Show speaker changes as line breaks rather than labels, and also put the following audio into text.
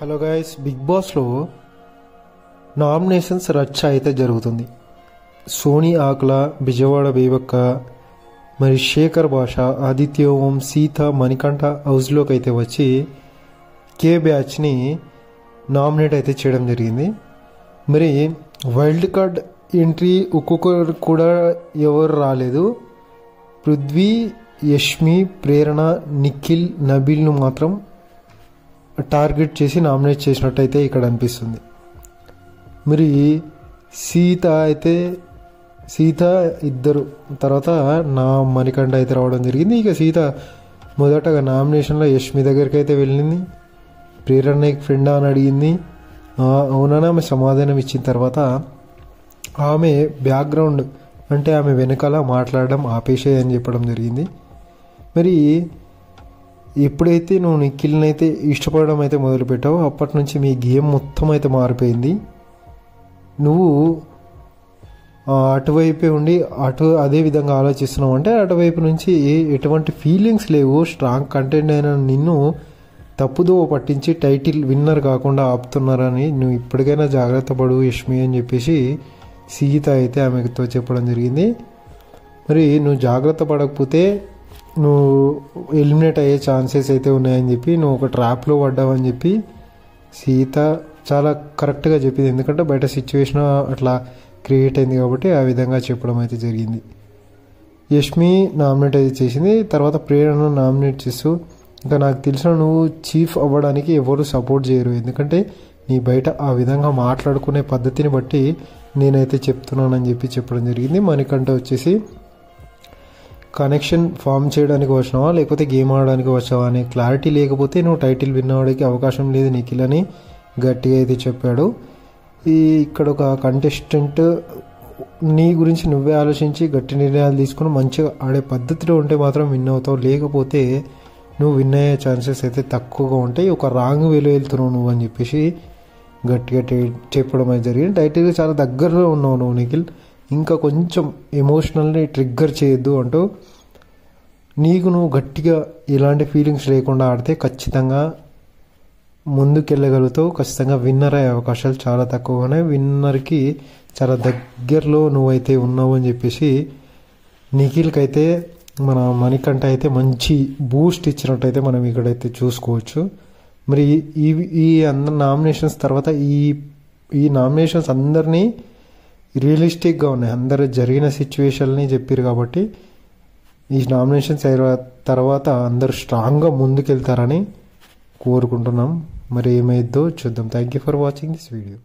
Hello guys, big బాస్లో nominations రచ్చ అయితే జరుగుతుంది. సోనీ ఆకుల, బిజవాడ బేబక్క, మరి శేఖర్ భాష, ఆదిత్య ఓం, సీత, మణికంఠ హౌస్లోకి అయితే వచ్చి కే బ్యాచ్ని నామినేట్ అయితే చేయడం జరిగింది. మరి వైల్డ్ కార్డ్ ఎంట్రీ ఒక్కొక్కరు కూడా ఎవరు రాలేదు. పృథ్వీ, యష్మి, ప్రేరణ, నిఖిల్, నబీల్ను మాత్రం టార్గెట్ చేసి నామినేట్ చేసినట్టయితే ఇక్కడ అనిపిస్తుంది. మరి సీత ఇద్దరు తర్వాత మణికంఠ అయితే రావడం జరిగింది. ఇక సీత మొదటగా నామినేషన్లో యష్మి దగ్గరికి అయితే వెళ్ళింది. ప్రేరణ ఫ్రెండ్ అని అడిగింది. అవునని ఆమె సమాధానం ఇచ్చిన తర్వాత ఆమె బ్యాక్గ్రౌండ్ అంటే ఆమె వెనకాల మాట్లాడడం ఆపేసేయని చెప్పడం జరిగింది. మరి ఎప్పుడైతే నువ్వు నిఖిల్ని అయితే ఇష్టపడడం అయితే మొదలుపెట్టావో అప్పటి నుంచి మీ గేమ్ మొత్తం అయితే మారిపోయింది. నువ్వు అటువైపే ఉండి అదే విధంగా ఆలోచిస్తున్నావు. అంటే అటువైపు నుంచి ఎటువంటి ఫీలింగ్స్ లేవు. స్ట్రాంగ్ కంటెంట్ అయిన నిన్ను తప్పుదో పట్టించి టైటిల్ విన్నర్ కాకుండా ఆపుతున్నారని నువ్వు ఇప్పటికైనా జాగ్రత్త పడు యష్మి అని చెప్పేసి సీత అయితే ఆమెతో చెప్పడం జరిగింది. మరి నువ్వు జాగ్రత్త పడకపోతే నువ్వు ఎలిమినేట్ అయ్యే ఛాన్సెస్ అయితే ఉన్నాయని చెప్పి, నువ్వు ఒక ట్రాప్లో పడ్డావని చెప్పి సీత చాలా కరెక్ట్గా చెప్పింది. ఎందుకంటే బయట సిచ్యువేషన్ అట్లా క్రియేట్ అయింది కాబట్టి ఆ విధంగా చెప్పడం అయితే జరిగింది. యష్మి నామినేట్ అయితే చేసింది. తర్వాత ప్రేరణను నామినేట్ చేస్తూ ఇంకా నాకు తెలిసిన నువ్వు చీఫ్ అవ్వడానికి ఎవరు సపోర్ట్ చేయరు, ఎందుకంటే నీ బయట ఆ విధంగా మాట్లాడుకునే పద్ధతిని బట్టి నేనైతే చెప్తున్నానని చెప్పి చెప్పడం జరిగింది. మణికంఠ వచ్చేసి కనెక్షన్ ఫామ్ చేయడానికి వచ్చినావా లేకపోతే గేమ్ ఆడడానికి వచ్చావా అనే క్లారిటీ లేకపోతే నువ్వు టైటిల్ విన్ అవ్వడానికి అవకాశం లేదు నిఖిల్ అని గట్టిగా అయితే చెప్పాడు. ఇక్కడ ఒక కంటెస్టెంట్ నీ గురించి నువ్వే ఆలోచించి గట్టి నిర్ణయాలు తీసుకుని మంచిగా ఆడే పద్ధతిలో ఉంటే మాత్రం విన్ అవుతావు, లేకపోతే నువ్వు విన్ అయ్యే ఛాన్సెస్ అయితే తక్కువగా ఉంటాయి. ఒక రాంగ్ వేలో వెళ్తున్నావు నువ్వు అని చెప్పేసి గట్టిగా చెప్పడం అయితే జరిగింది. టైటిల్గా చాలా దగ్గరలో ఉన్నావు నువ్వు నిఖిల్, ఇంకా కొంచెం ఎమోషనల్ని ట్రిగ్గర్ చేయొద్దు అంటూ నీకు నువ్వు గట్టిగా ఎలాంటి ఫీలింగ్స్ లేకుండా ఆడితే ఖచ్చితంగా ముందుకెళ్ళగలుగుతావు. ఖచ్చితంగా విన్నర్ అయ్యే అవకాశాలు చాలా తక్కువగానే, విన్నర్కి చాలా దగ్గరలో నువ్వైతే ఉన్నావు అని చెప్పేసి నిఖిల్కి అయితే మన మణికంఠ అయితే మంచి బూస్ట్ ఇచ్చినట్టయితే మనం ఇక్కడైతే చూసుకోవచ్చు. మరి ఈ అందరి నామినేషన్స్ తర్వాత ఈ నామినేషన్స్ అందరినీ రియలిస్టిక్గా ఉన్నాయి, అందరు జరిగిన సిచ్యువేషన్ని చెప్పారు కాబట్టి ఈ నామినేషన్స్ తర్వాత అందరు స్ట్రాంగ్గా ముందుకెళ్తారని కోరుకుంటున్నాం. మరి ఏమైద్దో చూద్దాం. Thank you for watching this video.